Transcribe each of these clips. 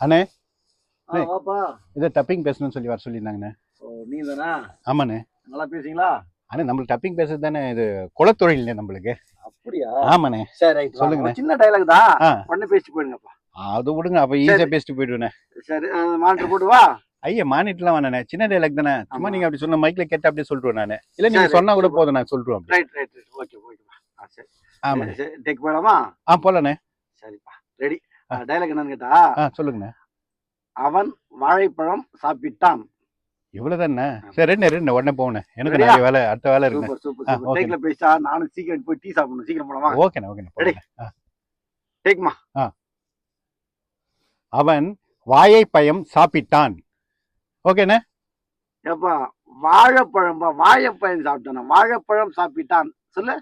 அண்ணே வாப்பா. இதை டப்பிங் பேசணும்னு சொல்லி வர சொல்லியிருந்தாங்கண்ணே. நீ தானா? ஆமாண்ணே. நல்லா பேசுவீங்களா? அண்ணே நம்மளுக்கு டப்பிங் பேசுறது தானே இது குலத்தொழில்ண்ணே நம்மளுக்கு. அப்படியா? ஆமாண்ணே. சரி ரைட் சொல்லுங்கண்ணே. சின்ன டைலாக் தான். ஆ உடனே பேசிட்டு போயிடுங்கப்பா. அது விடுங்க, அப்போ ஈஸியாக பேசிட்டு போயிடுவேண்ணே. சரி மானிட்டர் போட்டு வா. ஐயா மானிட்டர்லாம் வேணாண்ணே, சின்ன டைலாக் தானே. சும்மா ஆமா. நீங்கள் அப்படி சொன்ன மைக்கில் கேட்டு அப்படியே சொல்லிட்டுருவேன் நான். இல்லை சரி நீங்கள் சொன்னா கூட ரைட் போதும், நான் சொல்லிட்டுருவேன் அப்படி. ரைட் ரைட் ரைட் ஓகே ஓகேப்பா. சரி ஆமாண்ணே. சரி டேக் போயிடாமா? போகலண்ணே. சரிப்பா ரெடி. டைலாக் என்னன்னு கேட்டா, சொல்லுங்கண்ணே. அவன் வாழைப்பழம் சாப்பிட்டான். இவ்வளோதானே? சரி ரெண்டு உடனே போகணே, எனக்கு ரெடியா? நிறைய வேலை, அடுத்த வேலை இருக்குண்ணே. Super super super. டேக்ல பேசிட்டா நானும் சீக்கிரம் போய் டீ சாப்பிடணும். சீக்கிரம் போலாமா? ஓகேண்ணே ஓகேண்ணே போகலண்ணே. டேக்மா. அவன் வாழைப்பழம் சாப்பிட்டான். ஓகேண்ணே. ஏப்பா வாழைப்பழம்பா, வாழைப்பழம் சாப்பிட்டானா? வாழைப்பழம் சாப்பிட்டான் சொல்லு.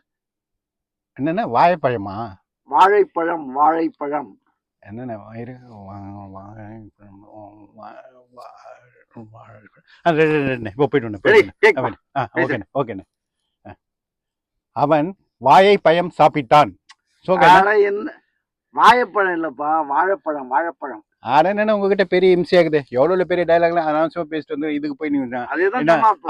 என்னண்ணே வாழைப்பழமா? வாழைப்பழம் வாழைப்பழம். என்னண்ணே வயிறு இப்போ போயிட்டு ஓகேண்ணே ஓகேண்ணே. அவன் வாழைப்பழம் சாப்பிட்டான். என்ன வாழைப்பழம் இல்லப்பா, வாழைப்பழம் வாழைப்பழம். என்ன உங்ககிட்ட பெரிய இம்சையாகுது, எவ்வளவு பெரிய டைலாக்லாம் அனாவசியமா பேசிட்டு வந்து இதுக்கு போய் நீங்க.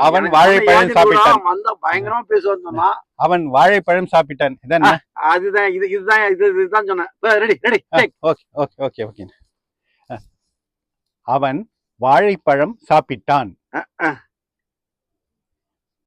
அவன் வாழைப்பழம் சாப்பிட்டான். பயங்கரமா பேசுவான். அவன் வாழைப்பழம் சாப்பிட்டான். இதான் அதுதான் இதுதான் சொன்னேன். Ready ready. Okay okay okay okay. அவன் வாழைப்பழம் சாப்பிட்டான்.